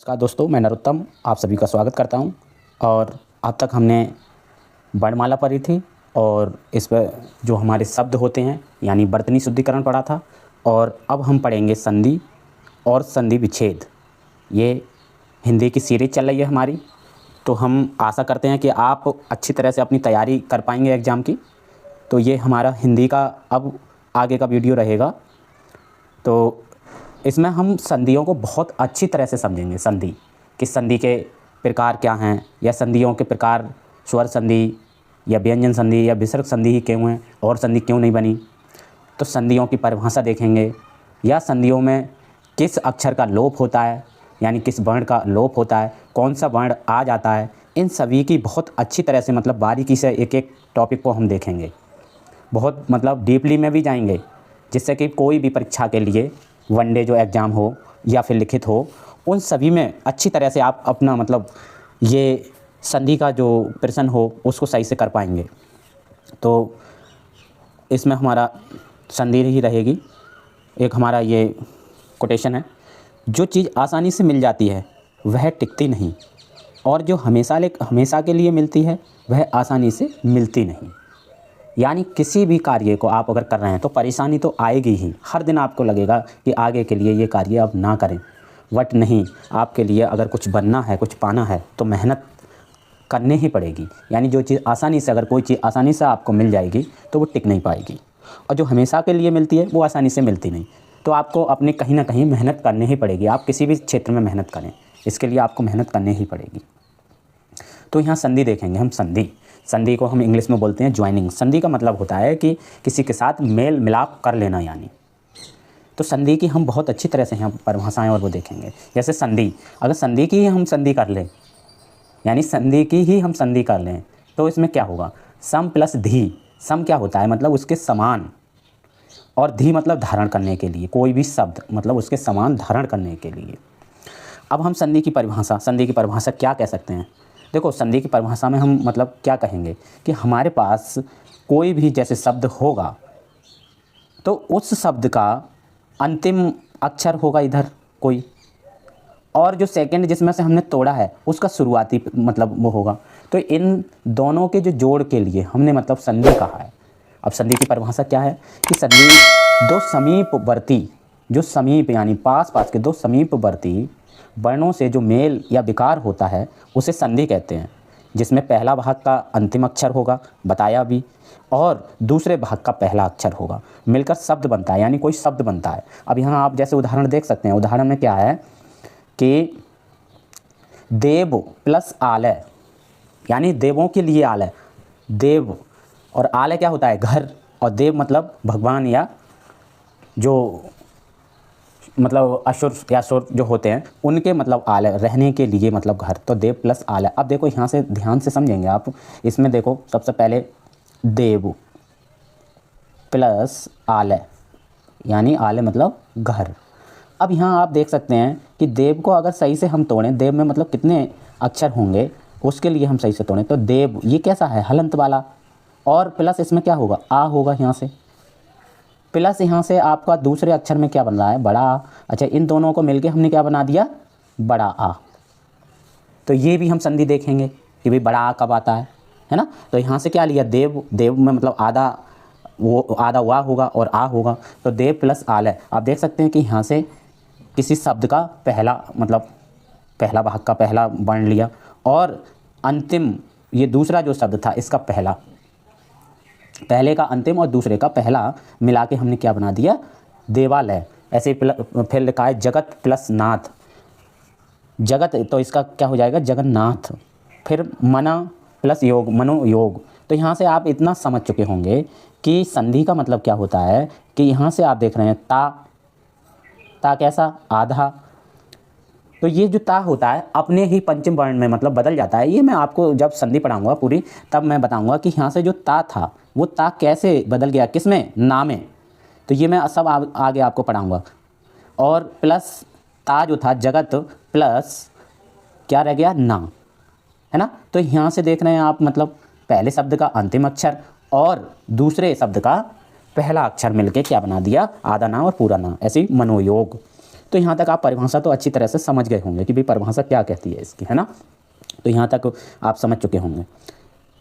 नमस्कार दोस्तों, मैं नरोत्तम आप सभी का स्वागत करता हूं। और अब तक हमने वर्णमाला पढ़ी थी और इस पर जो हमारे शब्द होते हैं यानी वर्तनी शुद्धिकरण पढ़ा था। और अब हम पढ़ेंगे संधि और संधि विच्छेद। ये हिंदी की सीरीज़ चल रही है हमारी, तो हम आशा करते हैं कि आप अच्छी तरह से अपनी तैयारी कर पाएंगे एग्ज़ाम की। तो ये हमारा हिंदी का अब आगे का वीडियो रहेगा। तो इसमें हम संधियों को बहुत अच्छी तरह से समझेंगे। संधि कि संधि के प्रकार क्या हैं, या संधियों के प्रकार स्वर संधि या व्यंजन संधि या विसर्ग संधि ही क्यों हैं और संधि क्यों नहीं बनी। तो संधियों की परिभाषा देखेंगे, या संधियों में किस अक्षर का लोप होता है यानी किस वर्ण का लोप होता है, कौन सा वर्ण आ जाता है। इन सभी की बहुत अच्छी तरह से बारीकी से एक एक टॉपिक को हम देखेंगे, बहुत डीपली में भी जाएंगे, जिससे कि कोई भी परीक्षा के लिए वनडे जो एग्ज़ाम हो या फिर लिखित हो, उन सभी में अच्छी तरह से आप अपना ये संधि का जो प्रश्न हो उसको सही से कर पाएंगे। तो इसमें हमारा संधि ही रहेगी। एक हमारा ये कोटेशन है, जो चीज़ आसानी से मिल जाती है वह टिकती नहीं, और जो हमेशा के लिए मिलती है वह आसानी से मिलती नहीं। यानी किसी भी कार्य को आप अगर कर रहे हैं तो परेशानी तो आएगी ही। हर दिन आपको लगेगा कि आगे के लिए ये कार्य अब ना करें, बट नहीं, आपके लिए अगर कुछ बनना है, कुछ पाना है तो मेहनत करनी ही पड़ेगी। यानी जो चीज़ आसानी से, अगर कोई चीज़ आसानी से आपको मिल जाएगी तो वो टिक नहीं पाएगी, और जो हमेशा के लिए मिलती है वो आसानी से मिलती नहीं। तो आपको अपनी कहीं ना कहीं मेहनत करनी ही पड़ेगी। आप किसी भी क्षेत्र में मेहनत करें, इसके लिए आपको मेहनत करनी ही पड़ेगी। तो यहाँ संधि देखेंगे हम। संधि को हम इंग्लिश में बोलते हैं ज्वाइनिंग। संधि का मतलब होता है कि किसी के साथ मेल मिलाप कर लेना। यानी तो संधि की हम बहुत अच्छी तरह से यहाँ परिभाषाएं और वो देखेंगे। जैसे संधि, अगर संधि की ही हम संधि कर लें, यानी संधि की ही हम संधि कर लें, तो इसमें क्या होगा, सम प्लस धी। सम क्या होता है, उसके समान, और धी धारण करने के लिए, कोई भी शब्द उसके समान धारण करने के लिए। अब हम संधि की परिभाषा क्या कह सकते हैं। देखो, संधि की परिभाषा में हम क्या कहेंगे कि हमारे पास कोई भी जैसे शब्द होगा तो उस शब्द का अंतिम अक्षर होगा इधर कोई, और जो सेकंड जिसमें से हमने तोड़ा है उसका शुरुआती वो होगा। तो इन दोनों के जो जोड़ के लिए हमने संधि कहा है। अब संधि की परिभाषा क्या है कि संधि दो समीपवर्ती, जो समीप यानी पास पास के दो समीपवर्ती वर्णों से जो मेल या विकार होता है उसे संधि कहते हैं, जिसमें पहला भाग का अंतिम अक्षर होगा, बताया भी, और दूसरे भाग का पहला अक्षर होगा, मिलकर शब्द बनता है, यानी कोई शब्द बनता है। अब यहाँ आप जैसे उदाहरण देख सकते हैं। उदाहरण में क्या है कि देव प्लस आलय, यानी देवों के लिए आलय, देव, और आलय क्या होता है, घर, और देव भगवान, या जो असुर या सुर जो होते हैं उनके आलय, रहने के लिए घर। तो देव प्लस आलय। अब देखो यहाँ से ध्यान से समझेंगे आप। इसमें देखो, सबसे पहले देव प्लस आलय, यानी आलय घर। अब यहाँ आप देख सकते हैं कि देव को अगर सही से हम तोड़ें, देव में कितने अक्षर होंगे उसके लिए हम सही से तोड़ें, तो देव ये कैसा है, हलंत वाला, और प्लस इसमें क्या होगा, आ होगा यहाँ से, प्लस यहाँ से आपका दूसरे अक्षर में क्या बन रहा है, बड़ा आ। अच्छा, इन दोनों को मिलके हमने क्या बना दिया, बड़ा आ। तो ये भी हम संधि देखेंगे कि भाई बड़ा आ कब आता है ना। तो यहाँ से क्या लिया, देव, देव में आधा वाह होगा और आ होगा, तो देव प्लस आलय। आप देख सकते हैं कि यहाँ से किसी शब्द का पहला पहला भाग का पहला वर्ण लिया, और अंतिम ये दूसरा जो शब्द था इसका पहले का अंतिम और दूसरे का पहला मिला के हमने क्या बना दिया, देवालय। ऐसे फिर लिखा है जगत प्लस नाथ, जगत, तो इसका क्या हो जाएगा, जगन्नाथ। फिर मना प्लस योग, मनोयोग। तो यहाँ से आप इतना समझ चुके होंगे कि संधि का क्या होता है कि यहाँ से आप देख रहे हैं ता कैसा, आधा। तो ये जो ता होता है अपने ही पंचम वर्ण में बदल जाता है। ये मैं आपको जब संधि पढ़ाऊंगा पूरी तब मैं बताऊंगा कि यहाँ से जो ता था वो ता कैसे बदल गया, किसमें, ना में। तो ये मैं सब आगे आपको पढ़ाऊंगा। और प्लस ता जो था जगत, प्लस क्या रह गया, ना, है ना। तो यहाँ से देख रहे हैं आप पहले शब्द का अंतिम अक्षर और दूसरे शब्द का पहला अक्षर मिलके क्या बना दिया, आधा ना और पूरा ना, ऐसे मनोयोग। तो यहाँ तक आप परिभाषा तो अच्छी तरह से समझ गए होंगे कि भाई परिभाषा क्या कहती है इसकी, है ना। तो यहाँ तक आप समझ चुके होंगे।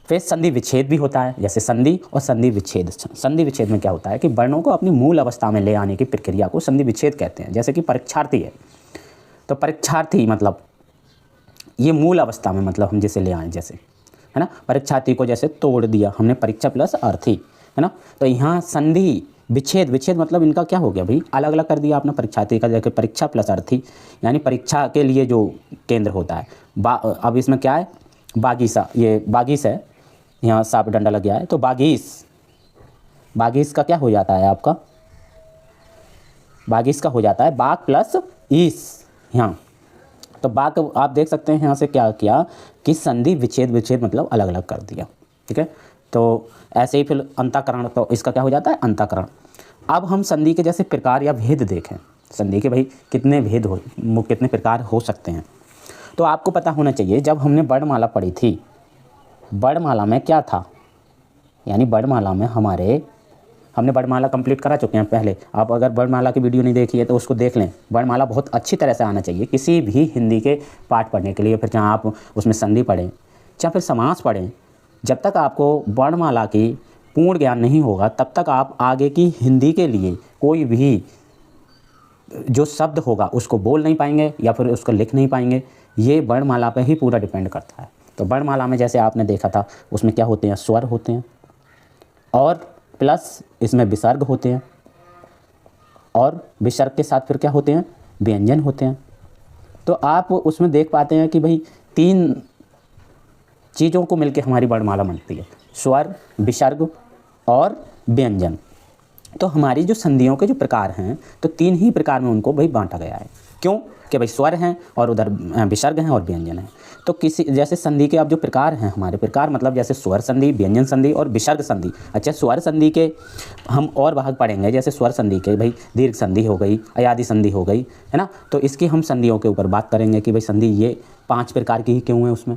फिर संधि विच्छेद भी होता है, जैसे संधि और संधि विच्छेद। संधि विच्छेद में क्या होता है कि वर्णों को अपनी मूल अवस्था में ले आने की प्रक्रिया को संधि विच्छेद कहते हैं। जैसे कि परीक्षार्थी है, तो परीक्षार्थी मतलब ये मूल अवस्था में, मतलब हम जैसे ले आए, जैसे, है ना, परीक्षार्थी को जैसे तोड़ दिया हमने, परीक्षा प्लस अर्थी, है ना। तो यहाँ संधि विच्छेद, विच्छेद मतलब इनका क्या हो गया भाई, अलग अलग कर दिया आपने परीक्षार्थी का, जैसे परीक्षा प्लस अर्थी, यानी परीक्षा के लिए जो केंद्र होता है। अब इसमें क्या है, बागीसा, ये बागीस है, यहाँ सांप डंडा लग गया है, तो बागीस, बागीस का क्या हो जाता है आपका, बागीस का हो जाता है बाग प्लस ईस यहाँ। तो बाग आप देख सकते हैं यहाँ से क्या किया कि संधि विच्छेद, विच्छेद मतलब अलग अलग कर दिया, ठीक है। तो ऐसे ही फिर अंतःकरण, तो इसका क्या हो जाता है अंतःकरण। अब हम संधि के जैसे प्रकार या भेद देखें, संधि के भाई कितने भेद हो, कितने प्रकार हो सकते हैं। तो आपको पता होना चाहिए, जब हमने वर्णमाला पढ़ी थी, वर्णमाला में क्या था, यानी वर्णमाला में हमने वर्णमाला कंप्लीट करा चुके हैं पहले। आप अगर वर्णमाला की वीडियो नहीं देखी है तो उसको देख लें। वर्णमाला बहुत अच्छी तरह से आना चाहिए किसी भी हिंदी के पाठ पढ़ने के लिए, फिर चाहे आप उसमें संधि पढ़ें चाहे फिर समास पढ़ें। जब तक आपको वर्णमाला की पूर्ण ज्ञान नहीं होगा तब तक आप आगे की हिंदी के लिए कोई भी जो शब्द होगा उसको बोल नहीं पाएंगे या फिर उसको लिख नहीं पाएंगे। ये वर्णमाला पर ही पूरा डिपेंड करता है। तो वर्णमाला में जैसे आपने देखा था, उसमें क्या होते हैं, स्वर होते हैं और प्लस इसमें विसर्ग होते हैं, और विसर्ग के साथ फिर क्या होते हैं, व्यंजन होते हैं। तो आप उसमें देख पाते हैं कि भाई 3 चीज़ों को मिलकर हमारी वर्णमाला बनती है, स्वर, विसर्ग और व्यंजन। तो हमारी जो संधियों के जो प्रकार हैं, तो 3 ही प्रकार में उनको भाई बांटा गया है। क्यों कि भाई स्वर हैं और उधर विसर्ग हैं और व्यंजन हैं। तो किसी जैसे संधि के अब जो प्रकार हैं, हमारे प्रकार मतलब जैसे स्वर संधि, व्यंजन संधि और विसर्ग संधि। अच्छा, स्वर संधि के हम और भाग पढ़ेंगे। जैसे स्वर संधि के भाई दीर्घ संधि हो गई, अयादि संधि हो गई, है ना। तो इसकी हम संधियों के ऊपर बात करेंगे कि भाई संधि ये 5 प्रकार की ही क्यों है उसमें,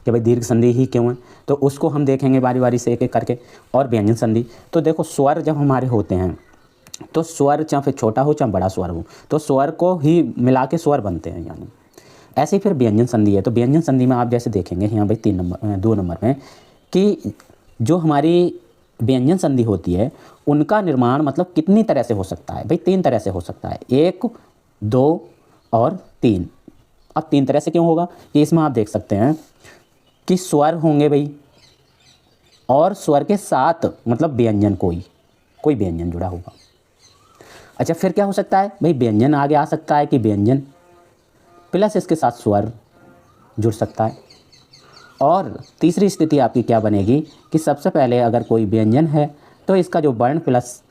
कि भाई दीर्घ संधि ही क्यों है, तो उसको हम देखेंगे बारी बारी से एक एक करके। और व्यंजन संधि, तो देखो स्वर जब हमारे होते हैं तो स्वर चाहे फिर छोटा हो चाहे बड़ा स्वर हो, तो स्वर को ही मिला के स्वर बनते हैं यानी। ऐसे ही फिर व्यंजन संधि है। तो व्यंजन संधि में आप जैसे देखेंगे यहाँ भाई 2 नंबर में कि जो हमारी व्यंजन संधि होती है उनका निर्माण मतलब कितनी तरह से हो सकता है भाई, 3 तरह से हो सकता है, 1, 2 और 3। अब 3 तरह से क्यों होगा कि इसमें आप देख सकते हैं कि स्वर होंगे भाई, और स्वर के साथ मतलब व्यंजन, कोई व्यंजन जुड़ा होगा। अच्छा, फिर क्या हो सकता है भाई, व्यंजन आगे आ सकता है कि व्यंजन प्लस इसके साथ स्वर जुड़ सकता है। और तीसरी स्थिति आपकी क्या बनेगी कि सबसे पहले अगर कोई व्यंजन है तो इसका जो वर्ण प्लस,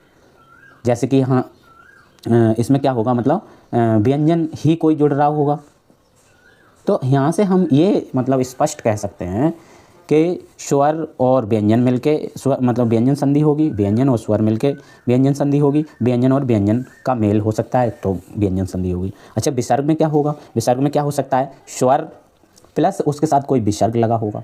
जैसे कि यहाँ इसमें क्या होगा मतलब व्यंजन ही कोई जुड़ रहा होगा। तो यहाँ से हम ये मतलब स्पष्ट कह सकते हैं कि स्वर और व्यंजन मिलके स्वर मतलब व्यंजन संधि होगी, व्यंजन और स्वर मिलके व्यंजन संधि होगी, व्यंजन और व्यंजन का मेल हो सकता है तो व्यंजन संधि होगी। अच्छा, विसर्ग में क्या होगा, विसर्ग में क्या हो सकता है, स्वर प्लस उसके साथ कोई विसर्ग लगा होगा,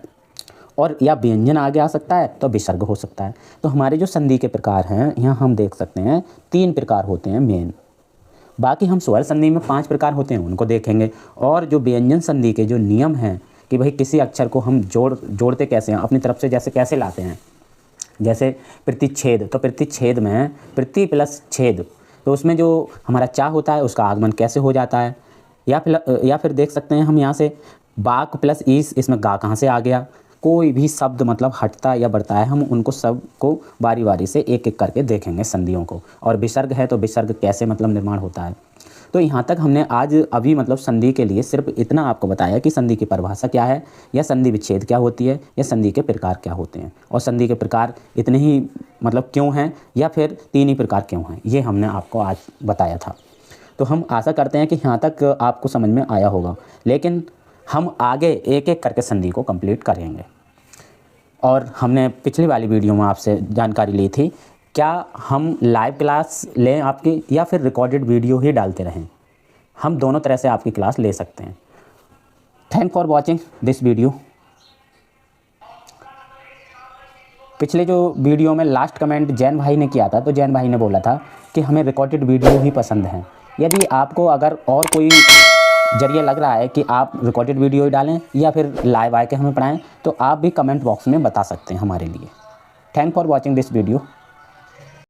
और या व्यंजन आगे आ सकता है तो विसर्ग हो सकता है। तो हमारे जो संधि के प्रकार हैं यहाँ हम देख सकते हैं 3 प्रकार होते हैं मेन। बाकी हम स्वर संधि में 5 प्रकार होते हैं उनको देखेंगे। और जो व्यंजन संधि के जो नियम हैं कि भाई किसी अक्षर को हम जोड़ते कैसे हैं अपनी तरफ से, जैसे कैसे लाते हैं, जैसे प्रतिच्छेद, तो प्रतिच्छेद में प्रति प्लस छेद, तो उसमें जो हमारा चा होता है उसका आगमन कैसे हो जाता है। या फिर देख सकते हैं हम यहाँ से बाक प्लस ईस, इसमें गा कहाँ से आ गया। कोई भी शब्द मतलब हटता या बढ़ता है, हम उनको सब को बारी बारी से एक एक करके देखेंगे संधियों को। और विसर्ग है तो विसर्ग कैसे मतलब निर्माण होता है। तो यहाँ तक हमने आज अभी मतलब संधि के लिए सिर्फ इतना आपको बताया कि संधि की परिभाषा क्या है, या संधि विच्छेद क्या होती है, या संधि के प्रकार क्या होते हैं, और संधि के प्रकार इतने ही मतलब क्यों हैं, या फिर 3 ही प्रकार क्यों हैं, ये हमने आपको आज बताया था। तो हम आशा करते हैं कि यहाँ तक आपको समझ में आया होगा। लेकिन हम आगे एक एक करके संधि को कंप्लीट करेंगे। और हमने पिछली वाली वीडियो में आपसे जानकारी ली थी, क्या हम लाइव क्लास लें आपकी या फिर रिकॉर्डेड वीडियो ही डालते रहें। हम दोनों तरह से आपकी क्लास ले सकते हैं। Thank for watching this video. पिछले जो वीडियो में लास्ट कमेंट जैन भाई ने किया था, तो जैन भाई ने बोला था कि हमें रिकॉर्डेड वीडियो ही पसंद है, यदि आपको अगर और कोई जरिए लग रहा है कि आप रिकॉर्डेड वीडियो ही डालें या फिर लाइव आके हमें पढ़ाएं, तो आप भी कमेंट बॉक्स में बता सकते हैं हमारे लिए। Thank for watching this video.